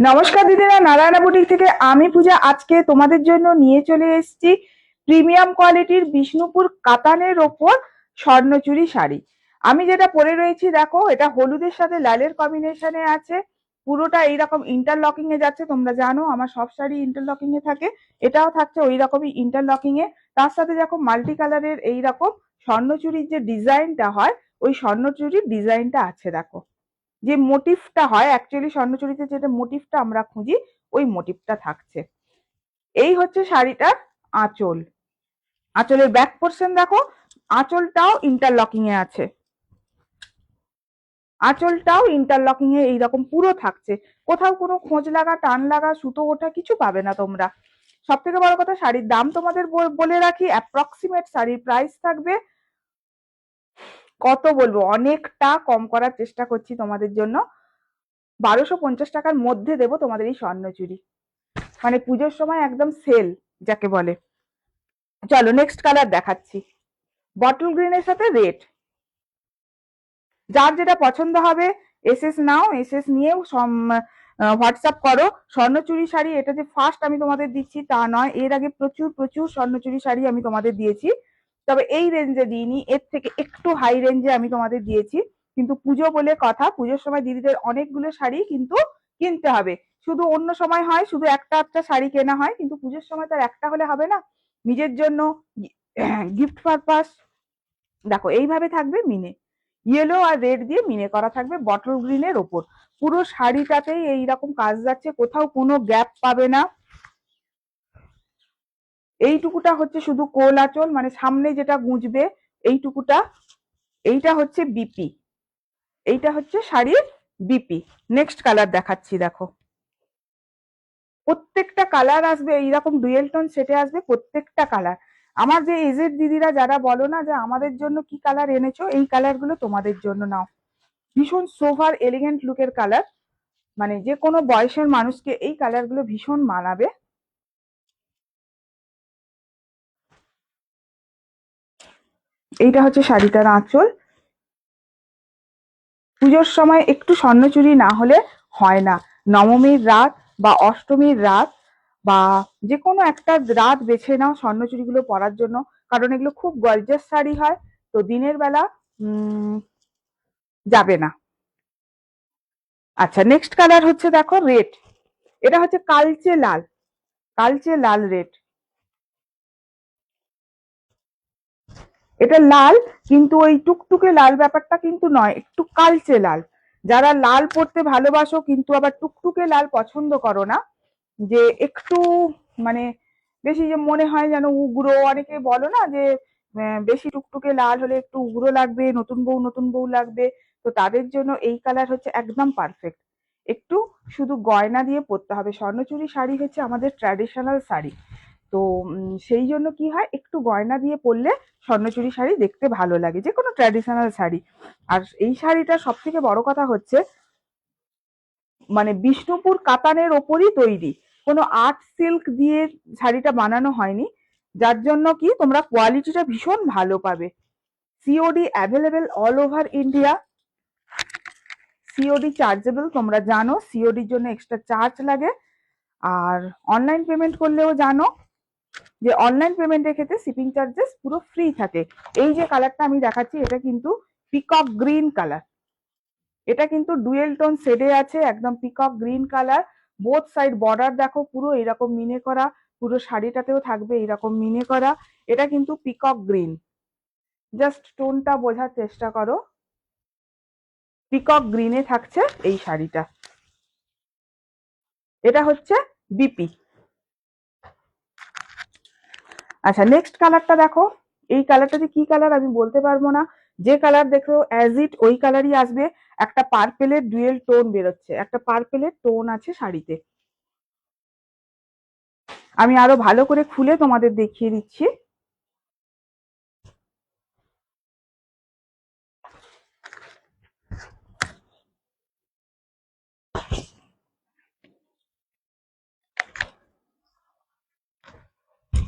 নমস্কার দিদিরা, নারায়ণা বুটিক থেকে আমি পূজা আজকে তোমাদের জন্য নিয়ে চলে এসেছি প্রিমিয়াম কোয়ালিটির বিষ্ণুপুর কাতানের ওপর স্বর্ণচুরি শাড়ি। আমি যেটা পরে রয়েছি দেখো, এটা হলুদের সাথে লালের কম্বিনেশনে আছে। পুরোটা এইরকম ইন্টারলকিং এ যাচ্ছে। তোমরা জানো আমার সব শাড়ি ইন্টারলকিং এ থাকে, এটাও থাকছে ওই রকমই ইন্টারলকিং এ। তার সাথে দেখো মাল্টি কালারের এইরকম স্বর্ণচুরির যে ডিজাইনটা হয়, ওই স্বর্ণচুরির ডিজাইনটা আছে দেখো। যে মোটিভটা হয় অ্যাকচুয়ালি স্বর্ণচুরিতে, যেটা মোটিভটা আমরা খুঁজি, ওই মোটিভটা থাকছে। এই হচ্ছে শাড়িটার আঁচল। আঁচলের ব্যাক পোর্শন দেখো, আঁচলটাও ইন্টারলকিং এ আছে। আঁচলটাও ইন্টারলকিং এ এইরকম পুরো থাকছে। কোথাও কোনো খোঁজ লাগা, টান লাগা, সুতো ওঠা কিছু পাবে না তোমরা। সব থেকে বড় কথা, শাড়ির দাম তোমাদের বলে রাখি, অ্যাপ্রক্সিমেট শাড়ির প্রাইস থাকবে, কত বলবো, অনেকটা কম করার চেষ্টা করছি তোমাদের জন্য। 1250 টাকার মধ্যে দেবো তোমাদের এই স্বর্ণচুরি। মানে পুজোর সময় একদম সেল যাকে বলে। চলো নেক্সট কালার দেখাচ্ছি, বটল গ্রিনের সাথে রেড। যার যেটা পছন্দ হবে এসএস নাও, এসএস নিয়েও হোয়াটসঅ্যাপ করো। স্বর্ণচুরি শাড়ি এটা যে ফার্স্ট আমি তোমাদের দিচ্ছি তা নয়, এর আগে প্রচুর প্রচুর স্বর্ণচুরি শাড়ি আমি তোমাদের দিয়েছি, তবে এই রেঞ্জে দিইনি, এর থেকে একটু হাই রেঞ্জে আমি তোমাদের দিয়েছি। কিন্তু পুজো বলে কথা, পুজোর সময় দিদিদের অনেকগুলো শাড়ি কিন্তু কিনতে হবে। শুধু অন্য সময় হয় শুধু একটা একটা শাড়ি কেনা হয়, কিন্তু পুজোর সময় তার একটা হলে হবে না, নিজের জন্য গিফট পারপাস। দেখো এইভাবে থাকবে মিনে, ইয়েলো আর রেড দিয়ে মিনে করা থাকবে বটল গ্রিনের ওপর। পুরো শাড়িটাতেই এইরকম কাজ যাচ্ছে, কোথাও কোনো গ্যাপ পাবে না। এইটুকুটা হচ্ছে শুধু কোল আঁচল, মানে সামনে যেটা গুঁজবে এইটুকুটা, এইটা হচ্ছে বিপি, এইটা হচ্ছে শাড়ির বিপি। নেক্সট কালার দেখাচ্ছি দেখো, প্রত্যেকটা কালার আসবে এইরকম ডুয়েল টোন সেটে আসবে প্রত্যেকটা কালার। আমার যে এজেড দিদিরা যারা বলো না যে আমাদের জন্য কি কালার এনেছো, এই কালার গুলো তোমাদের জন্য নাও। ভীষণ সোভার এলিগেন্ট লুকের কালার, মানে যে কোনো বয়সের মানুষকে এই কালার গুলো ভীষণ মানাবে। এইটা হচ্ছে শাড়িটার আঁচল। পুজোর সময় একটু স্বর্ণচুরি না হলে হয় না। নবমীর রাত বা অষ্টমীর রাত বা যে কোনো একটা রাত বেছে নাও স্বর্ণচুরিগুলো পরার জন্য, কারণ এগুলো খুব গর্জাস শাড়ি হয়। তো দিনের বেলা যাবে না। আচ্ছা নেক্সট কালার হচ্ছে দেখো রেড, এটা হচ্ছে কালচে লাল, কালচে লাল রেড। এটা লাল, কিন্তু ওই টুকটুকে লাল ব্যাপারটা কিন্তু নয়, একটু কালচে লাল। যারা লাল পরতে ভালোবাসো কিন্তু আবার টুকটুকে লাল পছন্দ করো না, যে একটু মানে বেশি যে মনে হয় যেন উগ্র, অনেকে বলো না যে বেশি টুকটুকে লাল হলে একটু উগ্র লাগবে, নতুন বউ নতুন বউ লাগবে, তো তাদের জন্য এই কালার হচ্ছে একদম পারফেক্ট। একটু শুধু গয়না দিয়ে পরতে হবে, স্বর্ণচুরি শাড়ি হচ্ছে আমাদের ট্র্যাডিশনাল শাড়ি। তো সেই জন্য কি হয়, একটু গয়না দিয়ে পরলে স্বর্ণচুরি শাড়ি দেখতে ভালো লাগে, যে কোনো ট্র্যাডিশনাল শাড়ি। আর এই শাড়িটা সব থেকে বড় কথা হচ্ছে, মানে বিষ্ণুপুর কাতানের ওপরই তৈরি, কোনো আর্ট সিল্ক দিয়ে শাড়িটা বানানো হয়নি, যার জন্য কি তোমরা কোয়ালিটিটা ভীষণ ভালো পাবে। COD available all over India, COD chargeable, তোমরা জানো সিওডির জন্য এক্সট্রা চার্জ লাগে। আর অনলাইন পেমেন্ট করলেও জানো যে অনলাইন পেমেন্টের ক্ষেত্রে শিপিং চার্জেস পুরো ফ্রি থাকে। এই যে কালারটা আমি দেখাচ্ছি এটা কিন্তু পিকক গ্রিন কালার, এটা কিন্তু ডুয়েল টোন শেডে আছে, একদম peacock green colour. Both side border দেখো পুরো এরকম মিনে করা, পুরো শাড়িটাতেও থাকবে এরকম মিনে করা। এটা কিন্তু পিকক গ্রিন, জাস্ট টোনটা বোঝার চেষ্টা করো, পিকক গ্রিনে থাকছে এই শাড়িটা। এটা হচ্ছে বিপি। আচ্ছা নেক্সট কালারটা দেখো, এই কালারটা যে কি কালার আমি বলতে পারবো না, যে কালার দেখো অ্যাজ ইট ওই কালারই আসবে। একটা পার্পেলের ডুয়েল টোন বেরোচ্ছে, একটা পার্পেলের টোন আছে শাড়িতে। আমি আরো ভালো করে খুলে তোমাদের দেখিয়ে দিচ্ছি।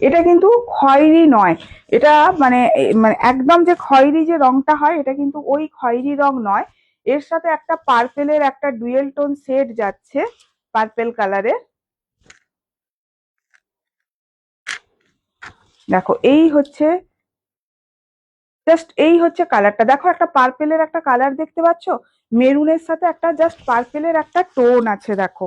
এটা কিন্তু খয়েরি নয়, এটা মানে মানে একদম যে খয়েরি যে রংটা হয় এটা কিন্তু ওই খয়েরি রং নয়, এর সাথে একটা পার্পেলের একটা ডুয়েল টোন শেড যাচ্ছে। পার্পেল কালারের। দেখো এই হচ্ছে জাস্ট এই হচ্ছে কালারটা। দেখো একটা পার্পেলের একটা কালার দেখতে পাচ্ছ, মেরুনের সাথে একটা জাস্ট পার্পেলের একটা টোন আছে। দেখো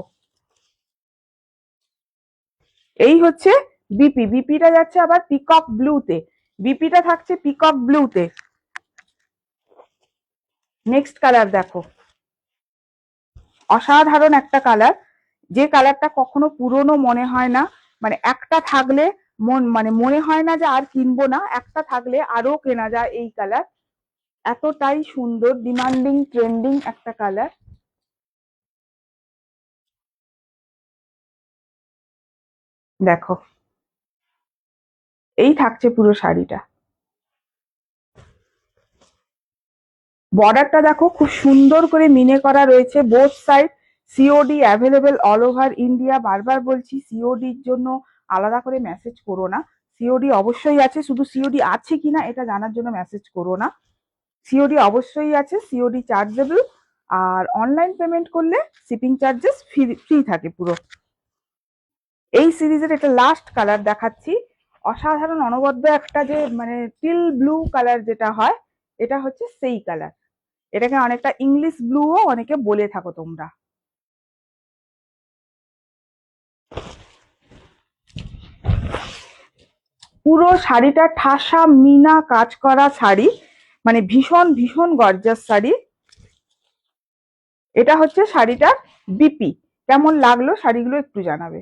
এই হচ্ছে বিপি। বিপিটা যাচ্ছে আবার পিকক ব্লুতে, বিপিটা থাকছে পিকক ব্লুতে। নেক্সট কালার দেখো, অসাধারণ একটা কালার, যে কালারটা কখনো পুরনো মনে হয় না, মানে একটা থাকলে মনে হয় না যে আর কিনবো না, একটা থাকলে আরো কেনা যায় এই কালার। এতটাই সুন্দর, ডিমান্ডিং, ট্রেন্ডিং একটা কালার। দেখো এই থাকছে পুরো শাড়িটা। বর্ডারটা দেখো খুব সুন্দর করে মিনে করা রয়েছে both side. COD available all over India. বারবার বলছি সিওডির জন্য আলাদা করে মেসেজ করো না, সিওডি অবশ্যই আছে, শুধু সিওডি আছে কিনা এটা জানার জন্য মেসেজ করো না। সিওডি অবশ্যই আছে, সিওডি চার্জেবল। আর অনলাইন পেমেন্ট করলে শিপিং চার্জেস ফ্রি থাকে পুরো। এই সিরিজের এটা লাস্ট কালার দেখাচ্ছি, অসাধারণ অনবদ্য একটা, যে মানে টিল ব্লু কালার যেটা হয়, এটা হচ্ছে সেই কালার। এটাকে অনেকটা ইংলিশ ব্লুও অনেকে বলে থাকো তোমরা। পুরো শাড়িটা ঠাসা মিনা কাজ করা শাড়ি, মানে ভীষণ ভীষণ গর্জাস শাড়ি। এটা হচ্ছে শাড়িটার বিপি। কেমন লাগলো শাড়িগুলো একটু জানাবে।